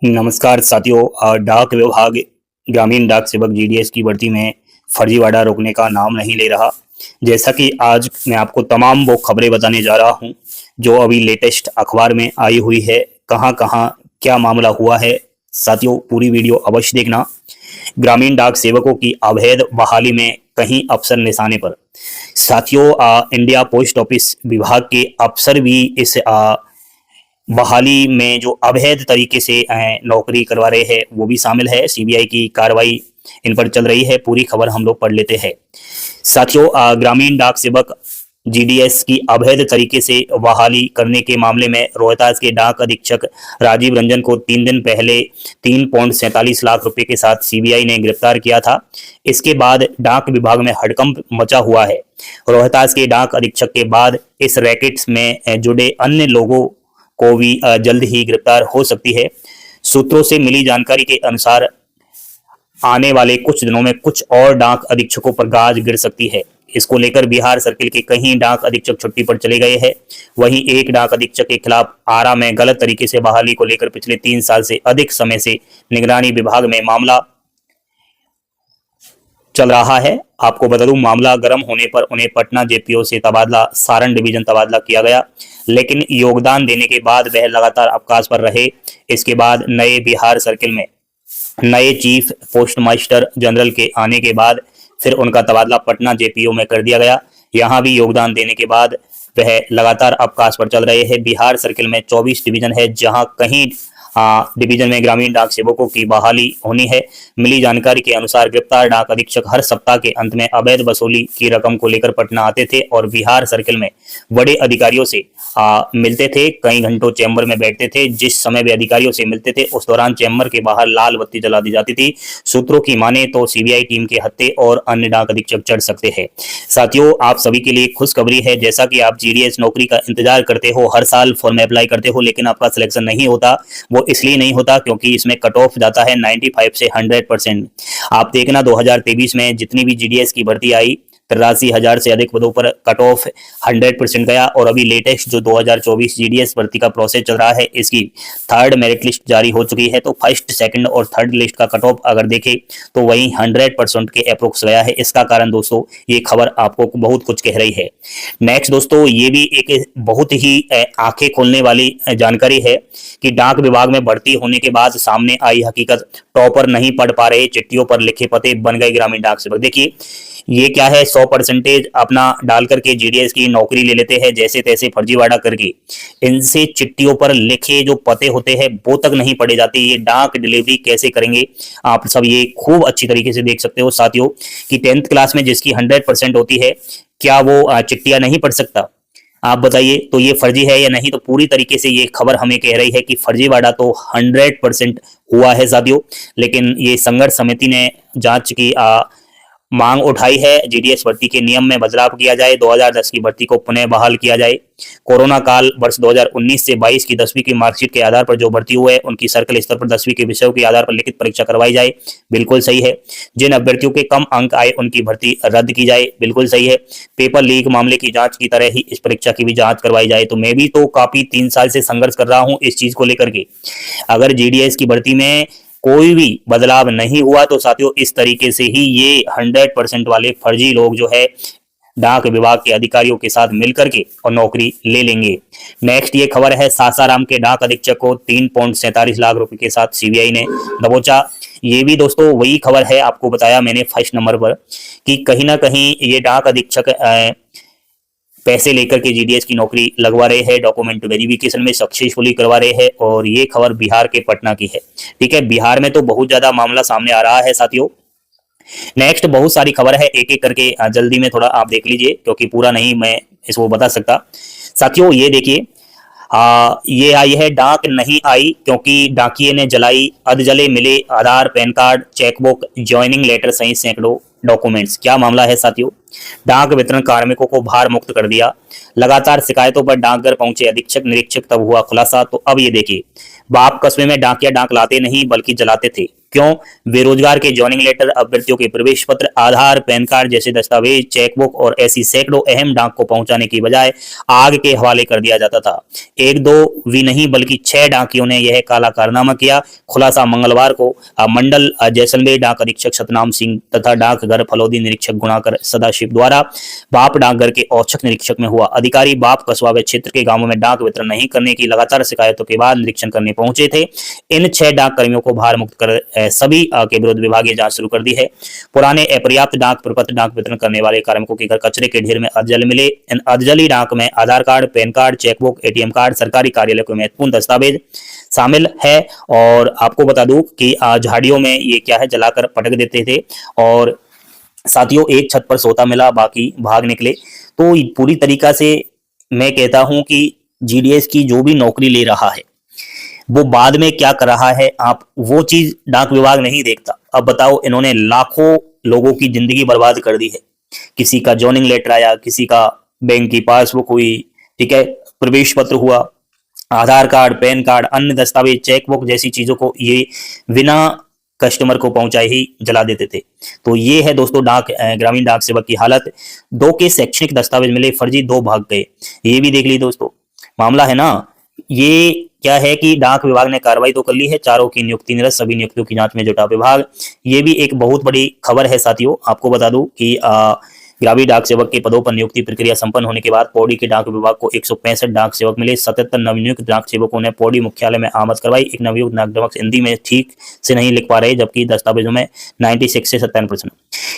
नमस्कार साथियों। डाक विभाग ग्रामीण डाक सेवक जीडीएस की भर्ती में फर्जीवाड़ा रोकने का नाम नहीं ले रहा। जैसा कि आज मैं आपको तमाम वो खबरें बताने जा रहा हूं जो अभी लेटेस्ट अखबार में आई हुई है। कहां कहां क्या मामला हुआ है साथियों, पूरी वीडियो अवश्य देखना। ग्रामीण डाक सेवकों की अवैध बहाली में कहीं अफसर निशाने पर। साथियों, इंडिया पोस्ट ऑफिस विभाग के अफसर भी इस बहाली में जो अवैध तरीके से नौकरी करवा रहे हैं वो भी शामिल है। सीबीआई की कार्रवाई इन पर चल रही है। पूरी खबर हम लोग पढ़ लेते हैं साथियों। ग्रामीण डाक सेवक जीडीएस की अवैध तरीके से बहाली करने के मामले में रोहतास के डाक अधीक्षक राजीव रंजन को 3 दिन पहले 3.47 लाख रुपए के साथ सीबीआई ने गिरफ्तार किया था। इसके बाद डाक विभाग में हड़कंप मचा हुआ है। रोहतास के डाक अधीक्षक के बाद इस रैकेट में जुड़े अन्य लोगों को भी जल्द ही गिरफ्तार हो सकती है। सूत्रों से मिली जानकारी के अनुसार आने वाले कुछ दिनों में कुछ और डाक अधीक्षकों पर गाज गिर सकती है। इसको लेकर बिहार सर्किल के कई डाक अधीक्षक छुट्टी पर चले गए हैं। वहीं एक डाक अधीक्षक के खिलाफ आरा में गलत तरीके से बहाली को लेकर पिछले 3 साल से अधिक समय से निगरानी विभाग में मामला चल रहा है। आपको बता दूं, मामला गर्म होने पर उन्हें पटना जेपीओ से तबादला, सारण डिवीजन तबादला किया गया, लेकिन योगदान देने के बाद वह लगातार अवकाश पर रहे। इसके बाद नए बिहार सर्किल में नए चीफ पोस्ट मास्टर जनरल के आने के बाद फिर उनका तबादला पटना जेपीओ में कर दिया गया। यहां भी योगदान देने के बाद वह लगातार अवकाश पर चल रहे हैं। बिहार सर्किल में 24 डिवीजन है, जहां कहीं डिवीजन में ग्रामीण डाक सेवकों की बहाली होनी है। मिली जानकारी के अनुसार गिरफ्तार डाक अधीक्षक हर सप्ताह के अंत में अवैध वसूली की रकम को लेकर पटना आते थे और बिहार सर्किल में बड़े अधिकारियों से मिलते थे। कई घंटों चैम्बर में बैठते थे। जिस समय वे अधिकारियों से मिलते थे उस दौरान चैम्बर के बाहर लाल बत्ती जला दी जाती थी। सूत्रों की माने तो सीबीआई टीम के हत्थे और अन्य डाक अधीक्षक चढ़ सकते हैं। साथियों, आप सभी के लिए खुशखबरी है। जैसा कि आप जीडीएस नौकरी का इंतजार करते हो, हर साल फॉर्म में अप्लाई करते हो, लेकिन आपका सिलेक्शन नहीं होता। वो इसलिए नहीं होता क्योंकि इसमें कट ऑफ जाता है 95 से 100%। आप देखना 2023 में जितनी भी जीडीएस की भर्ती आई 83,000 से अधिक पदों पर कट ऑफ 100% गया। और अभी लेटेस्ट जो 2024 जीडीएस भर्ती का प्रोसेस चल रहा है, इसकी 3rd मेरिट लिस्ट जारी हो चुकी है। तो 1st, 2nd और 3rd लिस्ट का कट ऑफ अगर देखें तो वही 100% के अप्रोक्स गया है। इसका कारण दोस्तों ये खबर आपको बहुत कुछ कह रही है। नेक्स्ट दोस्तों, ये भी एक बहुत ही आंखें खोलने वाली जानकारी है कि डाक विभाग में भर्ती होने के बाद सामने आई हकीकत। टॉपर नहीं पढ़ पा रहे, चिट्ठियों पर लिखे पते बन गए ग्रामीण डाक सेवक। देखिए ये क्या है, 100% अपना डाल करके जीडीएस की नौकरी ले लेते हैं, जैसे तैसे फर्जीवाड़ा करके। इनसे चिट्ठियों पर लिखे जो पते होते हैं वो तक नहीं पढ़े जाते। ये डाक डिलीवरी कैसे करेंगे आप सब ये खूब अच्छी तरीके से देख सकते हो साथियों कि 10th क्लास में जिसकी 100% होती है, क्या वो चिट्ठियां नहीं पढ़ सकता? आप बताइए, तो ये फर्जी है या नहीं? तो पूरी तरीके से ये खबर हमें कह रही है कि फर्जीवाड़ा तो 100% हुआ है साथियों। लेकिन ये संघर्ष समिति ने जांच की मांग उठाई है। जीडीएस भर्ती के नियम में बदलाव किया जाए, 2010 की भर्ती को पुनः बहाल किया जाए। कोरोना काल वर्ष 2019 से 22 की 10वीं की मार्कशीट के आधार पर जो भर्ती हुए उनकी सर्कल स्तर पर 10वीं के विषयों के आधार पर लिखित परीक्षा करवाई जाए, बिल्कुल सही है। जिन अभ्यर्थियों के कम अंक आए उनकी भर्ती रद्द की जाए, बिल्कुल सही है। पेपर लीक मामले की जांच की तरह ही इस परीक्षा की भी जांच करवाई जाए। तो मैं भी तो काफी 3 साल से संघर्ष कर रहा हूं इस चीज को लेकर के। अगर जीडीएस की भर्ती में कोई भी बदलाव नहीं हुआ तो साथियों इस तरीके से ही ये 100% वाले फर्जी लोग जो है डाक विभाग के अधिकारियों के साथ मिलकर के और नौकरी ले लेंगे। नेक्स्ट ये खबर है, सासाराम के डाक अधीक्षक को 3.47 लाख रुपए के साथ सीबीआई ने दबोचा। ये भी दोस्तों वही खबर है, आपको बताया मैंने 1st नंबर पर कि कहीं ना कहीं ये डाक अधीक्षक पैसे लेकर के जीडीएस की नौकरी लगवा रहे हैं, डॉक्यूमेंट वेरिफिकेशन में सक्सेसफुली करवा रहे हैं। और ये खबर बिहार के पटना की है। ठीक है, बिहार में तो बहुत ज्यादा मामला सामने आ रहा है साथियों। नेक्स्ट बहुत सारी खबर है, एक एक करके जल्दी में थोड़ा आप देख लीजिए क्योंकि पूरा नहीं मैं इसको बता सकता साथियों। ये देखिए, ये आई है, डाक नहीं आई क्योंकि डाकिये ने जलाई, अधजले मिले Aadhaar, PAN card, chequebook, joining letter सहित सैकड़ों डॉक्यूमेंट्स। क्या मामला है साथियों? डाक वितरण कार्मिकों को भार मुक्त कर दिया। लगातार शिकायतों पर डाकघर पहुंचे अधीक्षक निरीक्षक, तब हुआ खुलासा। तो अब ये देखिए, बाप कस्बे में डाकिया डाक लाते नहीं बल्कि जलाते थे। क्यों? बेरोजगार के जॉइनिंग लेटर, अभ्यर्थियों के प्रवेश पत्र, आधार, पैन कार्ड जैसे दस्तावेज, चेकबुक और ऐसी सैकड़ों अहम डाक को पहुंचाने की बजाय आग के हवाले कर दिया जाता था। एक दो भी नहीं बल्कि 6 डाकियों ने यह काला कारनामा किया। खुलासा मंगलवार को मंडल जैसलमेर डाक अधीक्षक सतनाम सिंह तथा डाकघर फलौदी निरीक्षक गुणाकर सदाशिव द्वारा बाप डाकघर के औचक निरीक्षक में हुआ। अधिकारी बाप कस्बा व क्षेत्र के गांवों में डाक वितरण नहीं करने की लगातार शिकायतों के बाद निरीक्षण करने पहुंचे थे। इन 6 डाक कर्मियों को भार मुक्त कर सभी के विरुद्ध विभागीय जांच शुरू कर दी है। पुराने अपर्याप्त डाक प्रपत्र डाक वितरण करने वाले कार्मिकों के घर कचरे के ढेर में अधजल मिले। इन अधजली डाक में Aadhaar card, PAN card, chequebook, ATM card, सरकारी कार्यालय के महत्वपूर्ण दस्तावेज शामिल है। और आपको बता दूं कि झाड़ियों में ये क्या है, जलाकर पटक देते थे और साथियों एक छत पर सोता मिला, बाकी भाग निकले। तो पूरी तरीका से मैं कहता हूं कि जीडीएस की जो भी नौकरी ले रहा है वो बाद में क्या कर रहा है, आप वो चीज डाक विभाग नहीं देखता। अब बताओ, इन्होंने लाखों लोगों की जिंदगी बर्बाद कर दी है। किसी का जॉइनिंग लेटर आया, किसी का बैंक की पासबुक हुई, ठीक है, प्रवेश पत्र हुआ, आधार कार्ड, पैन कार्ड, अन्य दस्तावेज, चेकबुक जैसी चीजों को ये बिना कस्टमर को पहुंचाए ही जला देते थे। तो ये है दोस्तों ग्रामीण डाक सेवक की हालत। 2 के शैक्षणिक दस्तावेज मिले फर्जी, 2 भाग गए। ये भी देख ली दोस्तों, मामला है ना। ये क्या है कि डाक विभाग ने कार्रवाई तो कर ली है, 4 की नियुक्ति निरस्त, सभी नियुक्तियों की जांच में जुटा विभाग। ये भी एक बहुत बड़ी खबर है साथियों। आपको बता दूं कि ग्रामीण डाक सेवक के पदों पर नियुक्ति प्रक्रिया संपन्न होने के बाद पौड़ी के डाक विभाग को 165 डाक सेवक मिले। 77 नवनियुक्त डाक सेवकों ने पौड़ी मुख्यालय में आमद करवाई। एक नवनियुक्त डाक सेवक हिंदी में ठीक से नहीं लिख पा रहे, जबकि दस्तावेजों में 96 से 57%।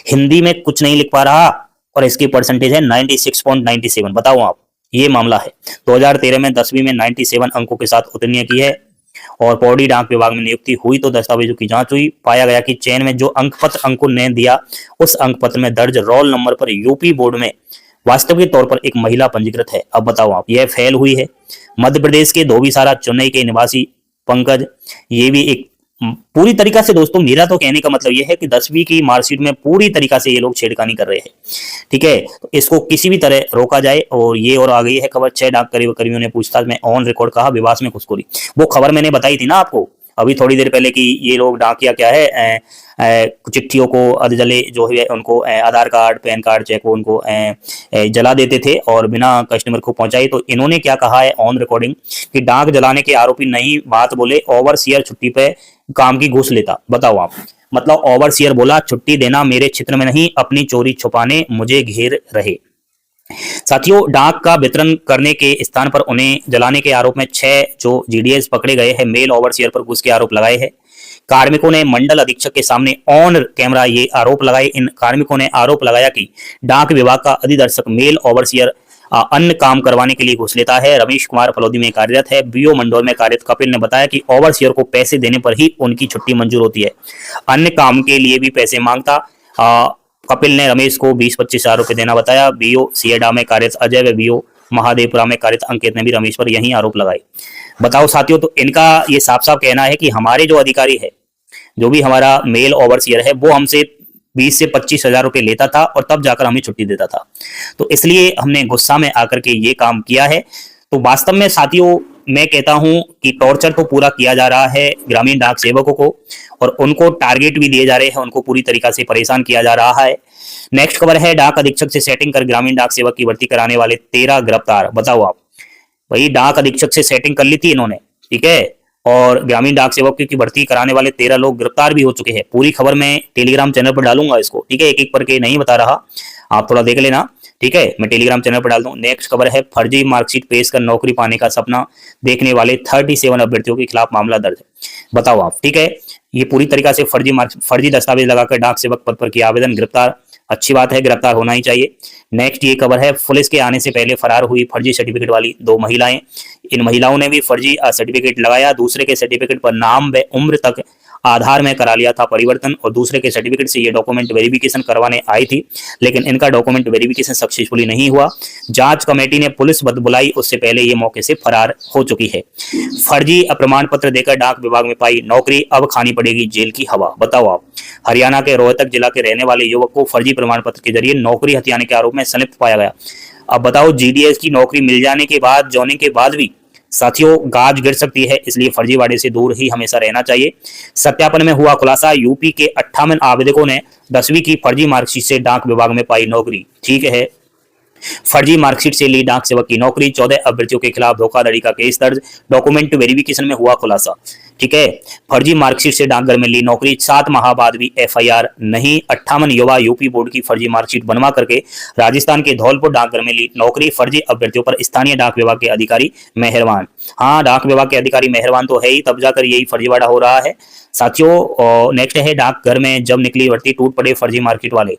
हिंदी में कुछ नहीं लिख पा रहा और इसकी परसेंटेज है 96.97। बताओ आप, ये मामला है। 2013 में 10वीं में 97 अंकों के साथ उत्तीर्ण की है। और पौड़ी डाक विभाग में नियुक्ति हुई तो दस्तावेजों की जांच हुई, पाया गया कि चयन में जो अंक पत्र अंकुर ने दिया उस अंक पत्र में दर्ज रोल नंबर पर यूपी बोर्ड में वास्तविक तौर पर एक महिला पंजीकृत है। अब बताओ आप, यह फेल हुई है। मध्य प्रदेश के धोबीसारा चेन्नई के निवासी पंकज, ये भी एक पूरी तरीका से दोस्तों, मेरा तो कहने का मतलब यह है कि 10वीं की मार्कशीट में पूरी तरीका से ये लोग छेड़खानी कर रहे हैं। ठीक है, तो इसको किसी भी तरह रोका जाए। और ये और आ गई है खबर, 6 डाक कर्मियों ने पूछताछ में ऑन रिकॉर्ड कहा विवास में घुसखोरी। वो खबर मैंने बताई थी ना आपको अभी थोड़ी देर पहले कि ये लोग डाकिया क्या है, चिट्ठियों को अधजले जो है उनको आधार कार्ड, पैन कार्ड, चेक वो उनको जला देते थे और बिना कस्टमर को पहुंचाई। तो इन्होंने क्या कहा है ऑन रिकॉर्डिंग कि डाक जलाने के आरोपी नई बात बोले, ओवरसीयर छुट्टी पे काम की घूस लेता। बताओ आप, मतलब ओवरसीयर बोला छुट्टी देना मेरे क्षेत्र में नहीं, अपनी चोरी छुपाने मुझे घेर रहे। साथियों, डाक का वितरण करने के स्थान पर उन्हें जलाने के आरोप में 6 जो जीडीएस पकड़े गए हैं, मेल ओवरसीयर पर घूस के आरोप लगाए हैं। कार्मिकों ने मंडल अधीक्षक के सामने ऑन कैमरा ये आरोप लगाए। इन कार्मिकों ने आरोप लगाया कि डाक विभाग का अधिदर्शक मेल ओवरसीयर अन्य काम करवाने के लिए घूस लेता है। रमेश कुमार फलौदी में कार्यरत है। बीओ मंडोर में कार्यरत कपिल ने बताया कि ओवरसीयर को पैसे देने पर ही उनकी छुट्टी मंजूर होती है, अन्य काम के लिए भी पैसे मांगता। कपिल ने रमेश को 20-25 हजार रुपए देना बताया। बीओ सिएडा में कार्यरत अजय व बीओ महादेवपुरा में कार्यरत अंकित ने भी रमेश पर यही आरोप लगाए। बताओ साथियों, तो इनका ये साफ साफ कहना है कि हमारे जो अधिकारी है, जो भी हमारा मेल ओवरसीयर है, वो हमसे 20 से 25 हजार रुपए लेता था और तब जाकर हमें छुट्टी देता था। तो इसलिए हमने गुस्सा में आकर के ये काम किया है। तो वास्तव में साथियों, मैं कहता हूं कि टॉर्चर तो पूरा किया जा रहा है ग्रामीण डाक सेवकों को और उनको टारगेट भी दिए जा रहे हैं, उनको पूरी तरीका से परेशान किया जा रहा है। नेक्स्ट खबर है, डाक अधीक्षक से सेटिंग कर ग्रामीण डाक सेवक की भर्ती कराने वाले 13 गिरफ्तार। बताओ आप, वही डाक अधीक्षक से सेटिंग कर ली थी इन्होंने, ठीक है, और ग्रामीण डाक सेवक की भर्ती कराने वाले 13 लोग गिरफ्तार भी हो चुके हैं। पूरी खबर मैं टेलीग्राम चैनल पर डालूंगा इसको, ठीक है, एक एक करके नहीं बता रहा, आप थोड़ा देख लेना, ठीक है, मैं टेलीग्राम चैनल पर डाल दूं। नेक्स्ट खबर है, फर्जी मार्कशीट पेश कर नौकरी पाने का सपना देखने वाले 37 अभ्यर्थियों के खिलाफ मामला दर्ज है। बताओ आप, ठीक है, ये पूरी तरीका से फर्जी दस्तावेज लगाकर डाक सेवक पद पर किया आवेदन, गिरफ्तार। अच्छी बात है, गिरफ्तार होना ही चाहिए। नेक्स्ट ये खबर है, पुलिस के आने से पहले फरार हुई फर्जी सर्टिफिकेट वाली 2 महिलाएं। इन महिलाओं ने भी फर्जी सर्टिफिकेट लगाया, दूसरे के सर्टिफिकेट पर नाम व उम्र तक आधार में करा लिया था परिवर्तन और दूसरे के सर्टिफिकेट से ये डॉक्यूमेंट वेरिफिकेशन करवाने आई थी, लेकिन इनका डॉक्यूमेंट वेरिफिकेशन सक्सेसफुली नहीं हुआ। जांच कमेटी ने पुलिस बुलाई, उससे पहले ये मौके से फरार हो चुकी है। फर्जी प्रमाण पत्र देकर डाक विभाग में पाई नौकरी, अब खानी पड़ेगी जेल की हवा। बताओ आप, हरियाणा के रोहतक जिला के रहने वाले युवक को फर्जी प्रमाण पत्र के जरिए नौकरी हथियाने के आरोप में संलिप्त पाया गया। अब बताओ, जीडीएस की नौकरी मिल जाने के बाद, जॉइनिंग के बाद भी साथियों गाज गिर सकती है, इसलिए फर्जीवाड़े से दूर ही हमेशा रहना चाहिए। सत्यापन में हुआ खुलासा, यूपी के 58 आवेदकों ने 10वीं की फर्जी मार्कशीट से डाक विभाग में पाई नौकरी। ठीक है, फर्जी मार्कशीट से ली डाक सेवक की नौकरी, 14 अभ्यर्थियों के खिलाफ धोखाधड़ी का केस दर्ज, डॉक्यूमेंट वेरिफिकेशन में हुआ खुलासा। ठीक है, फर्जी मार्कशीट से डाकघर में ली नौकरी, 7 माह बाद भी एफआईआर नहीं, 58 युवा यूपी बोर्ड की फर्जी मार्कशीट बनवा करके राजस्थान के धौलपुर डाकघर में ली नौकरी, फर्जी अभ्यर्थियों पर स्थानीय डाक विभाग के अधिकारी मेहरबान। हाँ, डाक विभाग के अधिकारी मेहरबान तो है ही, तब जाकर यही फर्जीवाड़ा हो रहा है। साथियों नेक्स्ट है, डाकघर में जब निकली भर्ती टूट पड़े फर्जी मार्कशीट वाले।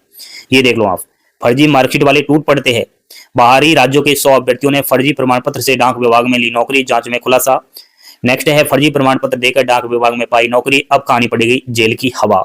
ये देख लो आप, फर्जी मार्कशीट वाले टूट पड़ते हैं। बाहरी राज्यों के 100 अभ्यर्थियों ने फर्जी प्रमाण पत्र से डाक विभाग में ली नौकरी, जांच में खुलासा। नेक्स्ट है, फर्जी प्रमाण पत्र देकर डाक विभाग में पाई नौकरी, अब कहानी पड़ेगी जेल की हवा।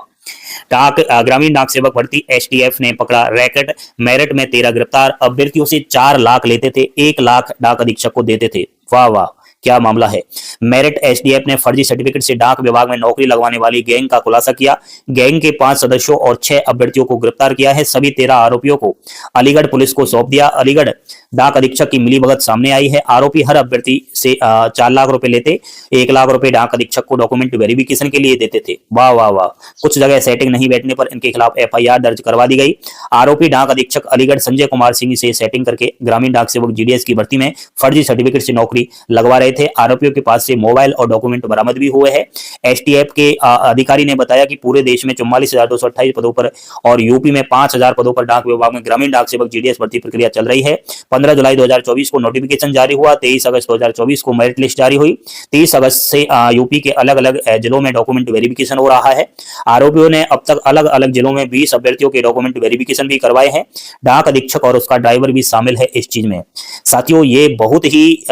ग्रामीण डाक सेवक भर्ती, एसटीएफ ने पकड़ा रैकेट, मेरठ में 13 गिरफ्तार, अभ्यर्थियों से 4 लाख लेते थे, 1 लाख डाक अधीक्षक को देते थे। वाह वाह, क्या मामला है। मेरठ एसडीएफ ने फर्जी सर्टिफिकेट से डाक विभाग में नौकरी लगवाने वाली गैंग का खुलासा किया। गैंग के 5 सदस्यों और 6 अभ्यर्थियों को गिरफ्तार किया है। सभी 13 आरोपियों को अलीगढ़ पुलिस को सौंप दिया। अलीगढ़ डाक अधीक्षक की मिलीभगत सामने आई है। आरोपी हर अभ्यर्थी से 4 लाख रुपए लेते, 1 लाख रुपए डाक अधीक्षक को डॉक्यूमेंट वेरिफिकेशन के लिए देते थे। वाह वाह वाह, कुछ जगह सेटिंग नहीं बैठने पर इनके खिलाफ एफआईआर दर्ज करवा दी गई। आरोपी डाक अधीक्षक अलीगढ़ संजय कुमार सिंह से सेटिंग करके ग्रामीण डाक सेवक जीडीएस की भर्ती में फर्जी सर्टिफिकेट से नौकरी लगवा रहे थे। आरोपियों के पास से मोबाइल और डॉक्यूमेंट बरामद भी हुए हैं। एसटीएफ के अधिकारी ने बताया कि पूरे देश में 44,228 पदों पर और यूपी में 5,000 पदों पर डाक विभाग में ग्रामीण डाक सेवक जीडीएस भर्ती प्रक्रिया चल रही है। 15 जुलाई 2024 को नोटिफिकेशन जारी हुआ। 23 अगस्त 2024 को मेरिट लिस्ट जारी हुई। 30 अगस्त से यूपी के अलग अलग जिलों में डॉक्यूमेंट वेरिफिकेशन हो रहा है। आरोपियों ने अब तक अलग अलग जिलों में 20 अभ्यर्थियों के डॉक्यूमेंट वेरिफिकेशन भी करवाए हैं। डाक अधीक्षक और उसका ड्राइवर भी शामिल है इस चीज में। साथियों, ये बहुत ही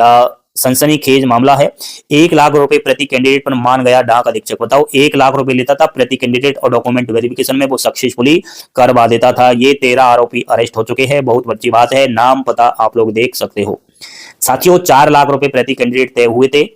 सनसनीखेज मामला है। 1 लाख रुपए प्रति कैंडिडेट पर मान गया डाक अधीक्षक। बताओ, 1 लाख रुपए लेता था प्रति कैंडिडेट और डॉक्यूमेंट वेरिफिकेशन में वो सक्सेसफुली करवा देता था। ये 13 आरोपी अरेस्ट हो चुके हैं। बहुत बड़ी बात है, नाम पता आप लोग देख सकते हो। साथियों, 4 लाख रुपए प्रति कैंडिडेट तय हुए थे,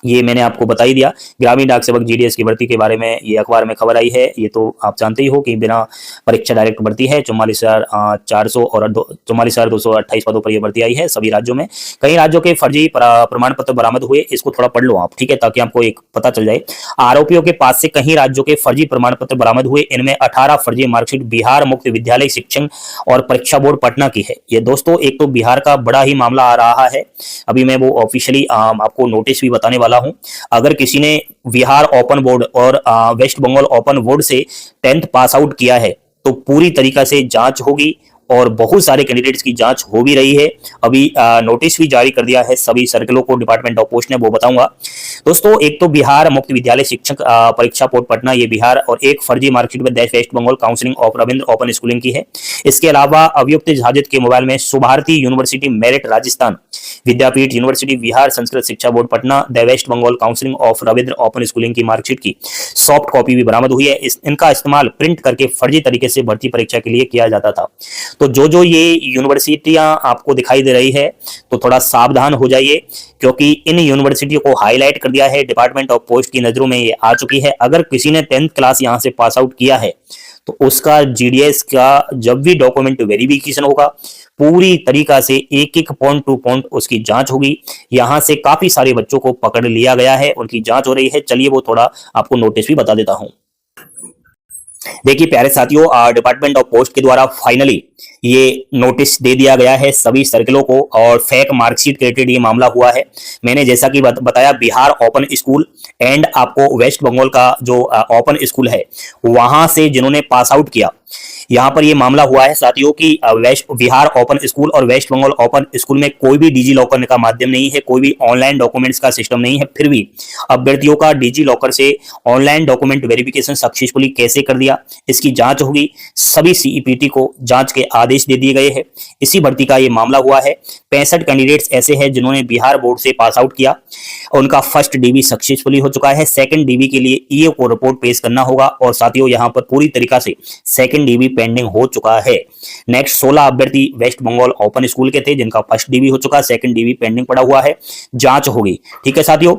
ये मैंने आपको बता ही दिया। ग्रामीण डाक सेवक जीडीएस की भर्ती के बारे में ये अखबार में खबर आई है। ये तो आप जानते ही हो कि बिना परीक्षा डायरेक्ट भर्ती है। 44,400 और 44,228 पदों पर यह भर्ती आई है सभी राज्यों में। कई राज्यों के फर्जी प्रमाण पत्र बरामद हुए, इसको थोड़ा पढ़ लो आप, ठीक है, ताकि आपको एक पता चल जाए। आरोपियों के पास से कई राज्यों के फर्जी प्रमाण पत्र बरामद हुए। इनमें 18 फर्जी मार्कशीट बिहार मुक्त विद्यालय शिक्षण और परीक्षा बोर्ड पटना की है। ये दोस्तों एक तो बिहार का बड़ा ही मामला आ रहा है। अभी मैं वो ऑफिशियली आपको नोटिस भी बताने वाला हूं। अगर किसी ने बिहार ओपन बोर्ड और वेस्ट बंगाल ओपन बोर्ड से 10th पास आउट किया है तो पूरी तरीका से जांच होगी और बहुत सारे कैंडिडेट्स की जांच हो भी रही है। अभी नोटिस भी जारी कर दिया है सभी सर्कलों को डिपार्टमेंट ऑफ पोस्ट ने, वो बताऊंगा। दोस्तों, एक तो बिहार मुक्त विद्यालय शिक्षक परीक्षा बोर्ड पटना, ये बिहार, और एक फर्जी मार्कशीट में West Bengal Counselling of Rabindra Open Schooling की है। इसके अलावा अभियुक्त हाजिर के मोबाइल में Subharti University Meerut Rajasthan, Vidyapeeth University Bihar Sanskrit Shiksha Board Patna, the West Bengal Counselling of Rabindra Open Schooling की मार्कशीट की सॉफ्ट कॉपी भी बरामद हुई है। इनका इस्तेमाल प्रिंट करके फर्जी तरीके से भर्ती परीक्षा के लिए किया जाता था। तो जो ये यूनिवर्सिटियां आपको दिखाई दे रही है तो थोड़ा सावधान हो जाइए, क्योंकि इन यूनिवर्सिटियों को हाईलाइट कर दिया है। डिपार्टमेंट ऑफ पोस्ट की नजरों में ये आ चुकी है। अगर किसी ने 10th क्लास यहां से पास आउट किया है तो उसका जीडीएस का जब भी डॉक्यूमेंट वेरिफिकेशन होगा, पूरी तरीका से एक एक पॉइंट टू पॉइंट उसकी जांच होगी। यहां से काफी सारे बच्चों को पकड़ लिया गया है, उनकी जांच हो रही है। चलिए वो थोड़ा आपको नोटिस भी बता देता हूं। देखिए प्यारे साथियों, डिपार्टमेंट ऑफ पोस्ट के द्वारा फाइनली ये नोटिस दे दिया गया है सभी सर्कलों को, और फेक मार्कशीट के रिलेटेड ये मामला हुआ है। मैंने जैसा कि बताया, बिहार ओपन स्कूल एंड आपको वेस्ट बंगाल का जो ओपन स्कूल है वहां से जिन्होंने पास आउट किया, यहाँ पर ये मामला हुआ है साथियों कि बिहार ओपन स्कूल और वेस्ट बंगाल ओपन स्कूल में कोई भी डिजी लॉकर का माध्यम नहीं है, कोई भी ऑनलाइन डॉक्यूमेंट्स का सिस्टम नहीं है। फिर भी अभ्यर्थियों का डिजी लॉकर से ऑनलाइन डॉक्यूमेंट वेरिफिकेशन सक्सेसफुली कैसे कर दिया, इसकी जांच होगी। सभी सीईपीटी को जांच के आदेश दे दिए गए हैं। इसी भर्ती का ये मामला हुआ है। 65 कैंडिडेट्स ऐसे हैं जिन्होंने बिहार बोर्ड से पास आउट किया, उनका फर्स्ट डीबी सक्सेसफुली हो चुका है। सेकंड डीबी के लिए ईओ को रिपोर्ट पेश करना होगा, और साथियों यहाँ पर पूरी तरीका से सेकंड डीबी पेंडिंग हो चुका है। नेक्स्ट 16 अभ्यर्थी वेस्ट बंगाल ओपन स्कूल के थे जिनका फर्स्ट डीबी हो चुका, सेकंड डीबी पेंडिंग पड़ा हुआ है, जांच होगी। ठीक है साथियों,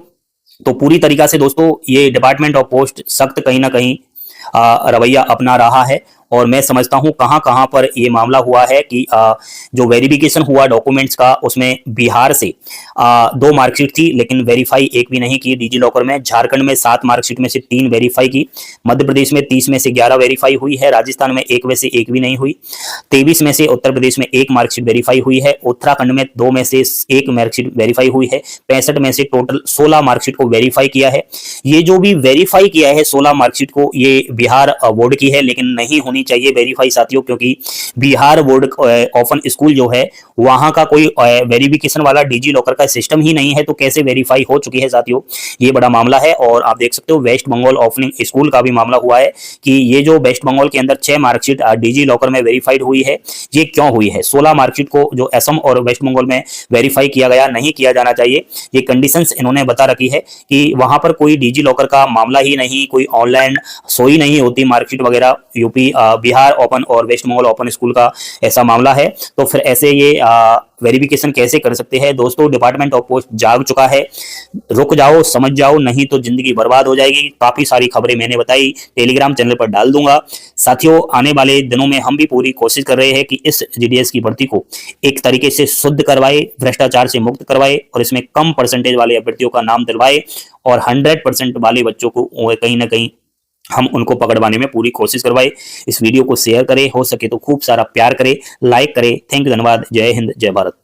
तो पूरी तरीका से दोस्तों ये डिपार्टमेंट ऑफ पोस्ट सख्त कहीं ना कहीं रवैया अपना रहा है, और मैं समझता हूं कहां कहां पर ये मामला हुआ है कि जो वेरिफिकेशन हुआ डॉक्यूमेंट्स का उसमें बिहार से 2 मार्कशीट थी लेकिन वेरीफाई एक भी नहीं की डिजी लॉकर में। झारखंड में 7 मार्कशीट में से 3 वेरीफाई की, मध्य प्रदेश में 30 में से 11 वेरीफाई हुई है, राजस्थान में 1 में से 1 भी नहीं हुई, 23 में से उत्तर प्रदेश में 1 मार्कशीट वेरीफाई हुई है, उत्तराखंड में 2 में से 1 मार्कशीट वेरीफाई हुई है, 65 में से टोटल 16 मार्कशीट को वेरीफाई किया है। ये जो भी वेरीफाई किया है 16 मार्कशीट को, ये बिहार बोर्ड की है, लेकिन नहीं होनी चाहिए वेरीफाई साथियों, क्योंकि बिहार बोर्ड ओपन स्कूल जो है वहां का कोई वेरिफिकेशन वाला डिजी लॉकर का सिस्टम ही नहीं है, तो कैसे वेरीफाई हो चुकी है साथियों, ये बड़ा मामला है। और आप देख सकते हो वेस्ट बंगाल ओपनिंग स्कूल का भी मामला हुआ है कि ये जो वेस्ट बंगाल के अंदर 6 मार्कशीट डिजी लॉकर में वेरीफाइड हुई है, ये क्यों हुई है? 16 मार्कशीट को जो असम और वेस्ट बंगाल में वेरीफाई किया गया, नहीं किया जाना चाहिए। ये कंडीशंस इन्होंने बता रखी है कि वहां पर कोई डिजी लॉकर का मामला ही नहीं, कोई ऑनलाइन सो ही नहीं होती मार्कशीट वगैरह। यूपी बिहार ओपन और वेस्ट बंगाल ओपन स्कूल का ऐसा मामला है, तो फिर ऐसे ये वेरिफिकेशन कैसे कर सकते हैं? दोस्तों, डिपार्टमेंट ऑफ पोस्ट जाग चुका है, रुक जाओ, समझ जाओ, नहीं तो जिंदगी बर्बाद हो जाएगी। काफी सारी खबरें मैंने बताई, टेलीग्राम चैनल पर डाल दूंगा साथियों। आने वाले दिनों में हम भी पूरी कोशिश कर रहे हैं कि इस जीडीएस की भर्ती को एक तरीके से शुद्ध करवाए, भ्रष्टाचार से मुक्त करवाए और इसमें कम परसेंटेज वाले अभ्यर्थियों का नाम दिलवाए और 100% वाले बच्चों को कहीं ना कहीं हम उनको पकड़वाने में पूरी कोशिश करवाए। इस वीडियो को शेयर करें, हो सके तो खूब सारा प्यार करें, लाइक करें। थैंक यू, धन्यवाद। जय हिंद, जय भारत।